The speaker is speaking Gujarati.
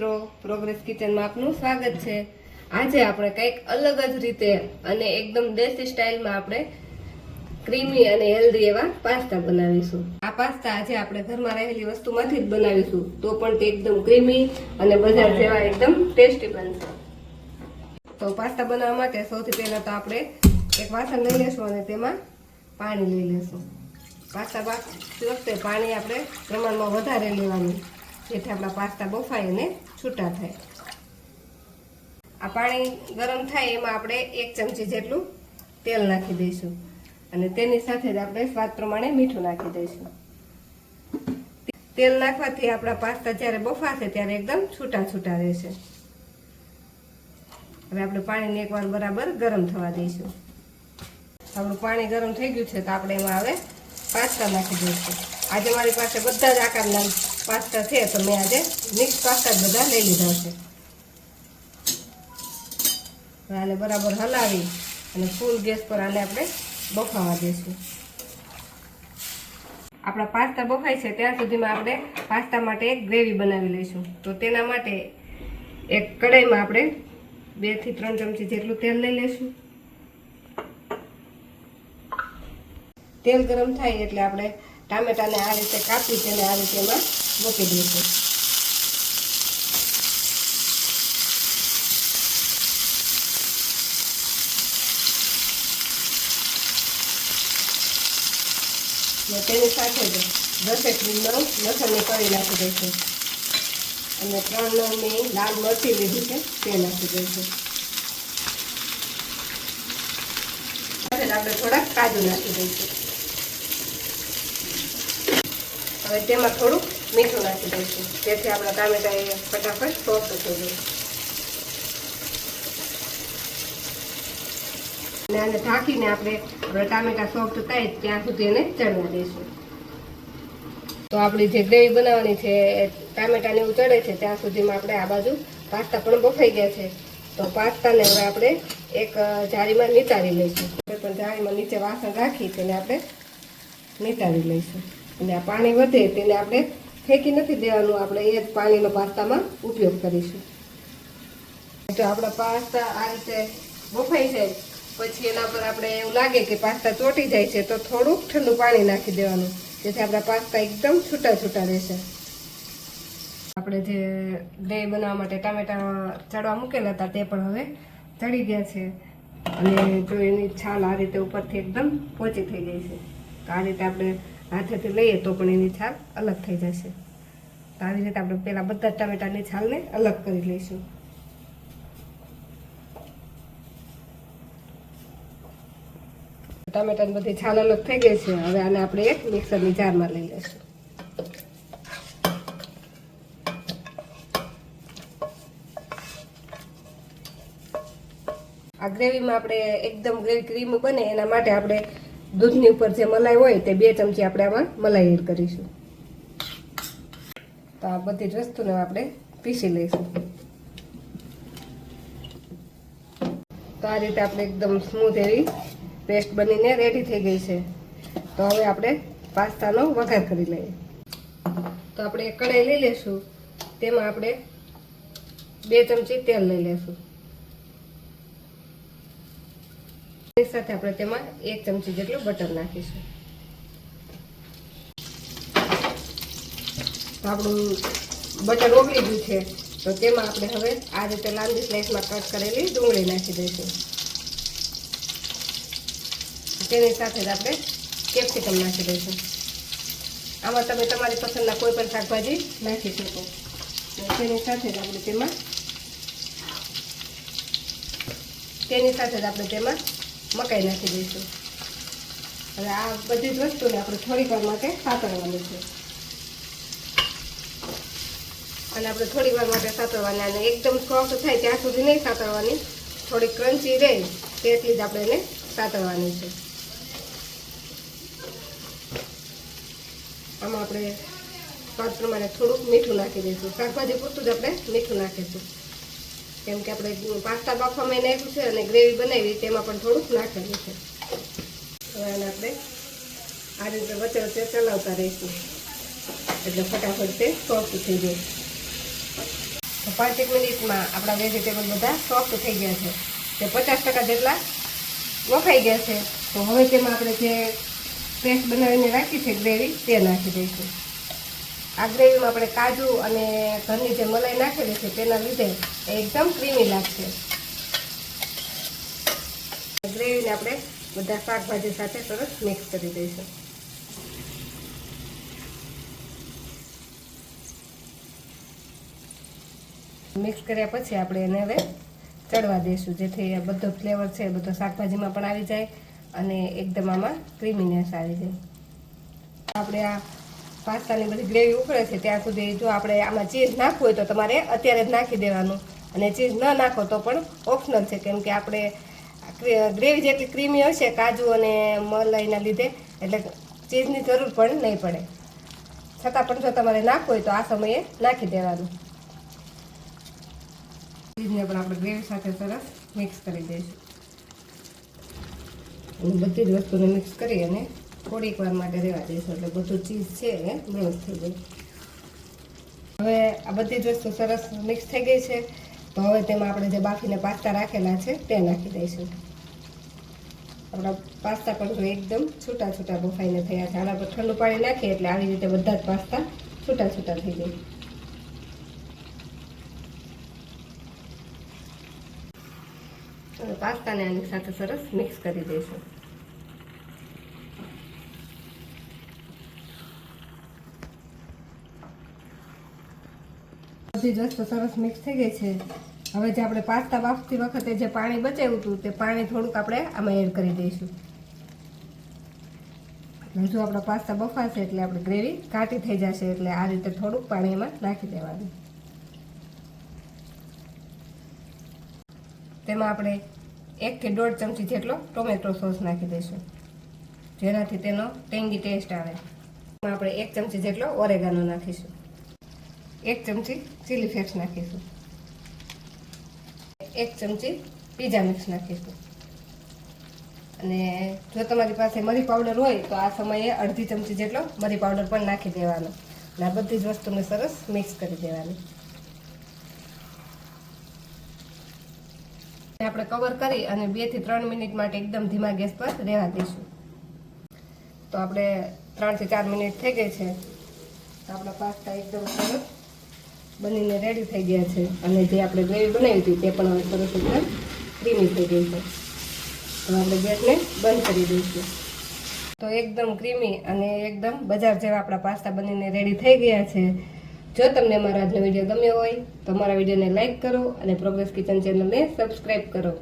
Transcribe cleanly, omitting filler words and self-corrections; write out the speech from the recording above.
મિત્રો, પ્રોગ્રેસ કિચનમાં આપનું સ્વાગત છે। આજે આપણે કંઈક અલગ જ રીતે અને એકદમ દેશી સ્ટાઇલમાં આપણે ક્રીમી અને હેલ્ધી એવા પાસ્તા બનાવીશું। આ પાસ્તા આજે આપણે ઘરમાં રહેલી વસ્તુમાંથી જ બનાવીશું, તો પણ તે એકદમ ક્રીમી અને બજાર જેવા એકદમ ટેસ્ટી બનશે। તો પાસ્તા બનાવવા માટે સૌથી પહેલા તો આપણે એક વાસણ લઈ લેશું અને તેમાં પાણી લઈ લેશું। પાસ્તા બાફતી વખતે પાણી આપણે પ્રમાણમાં વધારે લેવાનું, જેથી આપણા પાસ્તા બફાય અને છૂટા થાય। આ પાણી ગરમ થાય એમાં આપણે 1 ચમચી જેટલું તેલ નાખી દઈશું અને તેની સાથે જ આપણે સ્વાદ પ્રમાણે મીઠું નાખી દઈશું। તેલ નાખવાથી આપણા પાસ્તા જ્યારે બફાશે ત્યારે એકદમ છૂટા છૂટા રહેશે। હવે આપણે પાણીને એકવાર બરાબર ગરમ થવા દઈશું। આપણું પાણી ગરમ થઈ ગયું છે તો આપણે એમાં હવે પાસ્તા નાખી દઈશું। આજે મારી પાસે બધા જ આકારના પાસ્તા છે, તો મેં આજે મિક્સ પાસ્તા જ બધા લઈ લીધા છે। આને બરાબર હલાવી અને ફૂલ ગેસ પર આને આપણે બફાવા દઈશું। આપણા પાસ્તા બફાય છે ત્યાં સુધીમાં આપણે પાસ્તા માટે એક ગ્રેવી બનાવી લઈશું। તો તેના માટે એક કઢાઈમાં આપણે 2 થી 3 ચમચી જેટલું તેલ લઈ લઈશું। તેલ ગરમ થાય એટલે આપણે ટામેટાને આ રીતે કાપી તેને આ રીતે એમાં મૂકી દઈશું। તેની સાથે જ 10 નંગ લસણની કળી નાખી દઈશું અને 3 નંગની લાલ મરચી લીધી છે તે નાખી દઈશું। સાથે આપણે થોડાક કાજુ નાખી દઈશું। હવે તેમાં થોડુંક મીઠું નાખી દઈશું, જેથી આપણા ટામેટા એ ફટાફટ સોફ્ટ થઈ જાય। અને આને ઢાંકીને આપણે ટામેટા સોફ્ટ થાય ત્યાં સુધી એને ચડવા દઈશું। તો આપણી જે ગ્રેવી બનાવવાની છે એ ટામેટાને એવું ચડે છે ત્યાં સુધીમાં આપણે આ બાજુ પાસ્તા પણ બફાઈ ગયા છે। તો પાસ્તાને હવે આપણે એક જાળીમાં નીતારી લઈશું। કોઈ પણ જાળીમાં નીચે વાસણ રાખી તેને આપણે નીતારી લઈશું અને આ પાણી વધે તેને આપણે ફેંકી નથી દેવાનું, આપણે એ જ પાણીનો પાસ્તામાં ઉપયોગ કરીશું। તો આપણા પાસ્તા આ રીતે બફાઈ જાય પછી એના પર આપણે એવું લાગે કે પાસ્તા ચોટી જાય છે તો થોડુંક ઠંડુ પાણી નાખી દેવાનું, જેથી આપણા પાસ્તા એકદમ છૂટા છૂટા રહેશે। આપણે જે ગ્રેવી બનાવવા માટે ટામેટા ચડવા મૂકેલા હતા તે પણ હવે ચડી ગયા છે અને જો એની છાલ આ રીતે ઉપરથી એકદમ પોચી થઈ ગઈ છે, તો આ રીતે આપણે હાથેથી લઈએ તો પણ એની છાલ અલગ થઈ જશે। તો આવી રીતે આપણે પહેલાં બધા ટામેટાની છાલને અલગ કરી લઈશું। ટામેટાની બધી છાલ અલગ થઈ ગઈ છે, હવે આને આપણે એક મિક્સરની જારમાં લઈ લઈશું। આ ગ્રેવીમાં આપણે એકદમ ગ્રેવી ક્રીમ બને એના માટે આપણે દૂધની ઉપર જે મલાઈ હોય તે 2 ચમચી આપણે આમાં મલાઈ એડ કરીશું। તો આ બધી જ વસ્તુને આપણે પીસી લઈશું। તો આ રીતે આપણે એકદમ સ્મૂથ એવી પેસ્ટ બનીને રેડી થઈ ગઈ છે। તો હવે આપણે પાસ્તાનો વઘાર કરી લઈએ। તો આપણે એક કઢાઈ લઈ લેશું, તેમાં આપણે 2 ચમચી તેલ લઈ લેશું। તેની સાથે આપણે તેમાં 1 ચમચી જેટલું બટર નાખીશું। તો આપણું બટર ઓગળી ગયું છે તો તેમાં આપણે હવે આ રીતે લાંબી સ્લાઇસમાં કટ કરેલી ડુંગળી નાખી દઈશું। તેની સાથે જ આપણે કેપ્સિકમ નાખી દઈશું। આમાં તમે તમારી પસંદના કોઈ પણ શાકભાજી નાખી શકો। તેની સાથે જ આપણે તેમાં મકાઈ નાખી દઈશું। હવે આ બધી જ વસ્તુને આપણે થોડીક વાર માટે સાતળવાની છે અને આપણે થોડીક વાર માટે સાતળવાની, અને એકદમ સોફ્ટ થાય ત્યાં સુધી નહીં સાતળવાની, થોડી ક્રન્ચી રહે તેટલી જ આપણે એને સાતળવાની છે। આમાં આપણે સ્વાદ પ્રમાણે થોડુંક મીઠું નાખી દઈશું। શાકભાજી પૂરતું જ આપણે મીઠું નાખીશું, કેમ કે આપણે પાસ્તા બાફવામાં નાખ્યું છે અને ગ્રેવી બનાવી તેમાં પણ થોડુંક નાખેલું છે। હવે આને આપણે આ રીતે વચ્ચે વચ્ચે ચલાવતા રહીશું એટલે ફટાફટ તે સોફ્ટ થઈ જાય। તો 5 મિનિટમાં આપણા વેજીટેબલ બધા સોફ્ટ થઈ ગયા છે, તે 50% જેટલા વફાઈ ગયા છે. તો હવે તેમાં આપણે જે પેસ્ટ બનાવીને રાખી છે ગ્રેવી તે નાખી દઈશું. આ ગ્રેવીમાં આપણે કાજુ અને ઘરની જે મલાઈ નાખેલી છે તેના લીધે એકદમ ક્રીમી લાગશે. ગ્રેવીને આપણે બધા શાકભાજી સાથે સરસ મિક્સ કરી દઈશું. મિક્સ કર્યા પછી આપણે એને હવે ચડવા દઈશું, જેથી બધો ફ્લેવર છે બધો શાકભાજીમાં પણ આવી જાય અને એકદમ આમાં ક્રીમીનેસ આવી જાય. આપણે આ પાસ્તાની બધી ગ્રેવી ઉકળે છે ત્યાં સુધી જો આપણે આમાં ચીઝ નાખવું હોય તો તમારે અત્યારે જ નાખી દેવાનું, અને ચીઝ ન નાખો તો પણ ઓપ્શનલ છે, કેમ કે આપણે ગ્રેવી જેટલી ક્રીમી હશે કાજુ અને મલાઈના લીધે એટલે ચીઝની જરૂર પણ નહીં પડે. છતાં પણ જો તમારે નાખવું હોય તો આ સમયે નાખી દેવાનું. ચીઝને પણ આપણે ગ્રેવી સાથે સરસ મિક્સ કરી દઈશું. અને બધી જ વસ્તુને મિક્સ કરી અને થોડીક વાર માટે રહેવા દઈશું, એટલે બધું ચીઝ છે એ મેશ થઈ જાય. હવે આ બધી જ વસ્તુ સરસ મિક્સ થઈ ગઈ છે. તો હવે તેમાં આપણે જે બાફીને પાસ્તા રાખેલા છે તે નાખી દઈશું. આપણા પાસ્તા પણ જો એકદમ છૂટા છૂટા બફાઈને થયા છે. આના પર ઠંડુ પાણી નાખીએ એટલે આવી રીતે બધા જ પાસ્તા છૂટા છૂટા થઈ જાય. પાસ્તાને આની સાથે સરસ મિક્સ કરી દઈશું. બધી જ વસ્તુ સરસ મિક્સ થઈ ગઈ છે. હવે જે આપણે પાસ્તા બાફતી વખતે જે પાણી બચાવ્યું હતું તે પાણી થોડુંક આપણે આમાં એડ કરી દઈશું. જો આપણા પાસ્તા બફાશે એટલે આપણે ગ્રેવી ઘાટી થઈ જશે, એટલે આ રીતે થોડુંક પાણી એમાં નાખી દેવાનું. તેમાં આપણે 1 થી 1.5 ચમચી જેટલો ટોમેટો સોસ નાખી દઈશું, જેનાથી તેનો ટેંગી ટેસ્ટ આવે. એમાં આપણે 1 ચમચી જેટલો ઓરેગાનો નાખીશું, 1 ચમચી ચીલી ફ્લેક્સ નાખીશું, 1 ચમચી પીઝા મિક્સ નાખીશું. અને જો તમારી પાસે મરી પાવડર હોય તો આ સમયે અડધી ચમચી જેટલો મરી પાવડર પણ નાખી દેવાનો. અને આ બધી જ વસ્તુને સરસ મિક્સ કરી દેવાની. આપણે કવર કરી અને 2 થી 3 મિનિટ માટે એકદમ ધીમા ગેસ પર રહેવા દઈશું. તો આપણે 3 થી 4 મિનિટ થઈ ગઈ છે. તો આપણા પાસ્તા એકદમ સરસ બનીને રેડી થઈ ગયા છે, અને જે આપણે ગ્રેવી બનાવી હતી તે પણ હવે સરસ એકદમ ક્રીમી થઈ ગઈ છે. તો આપણે ગેસને બંધ કરી દઈશું. તો એકદમ ક્રીમી અને એકદમ બજાર જેવા આપણા પાસ્તા બનીને રેડી થઈ ગયા છે. જો તમને મારો આજનો વિડીયો ગમ્યો હોય તો મારા વિડીયોને લાઇક કરો અને પ્રોગ્રેસ કિચન ચેનલને સબસ્ક્રાઈબ કરો.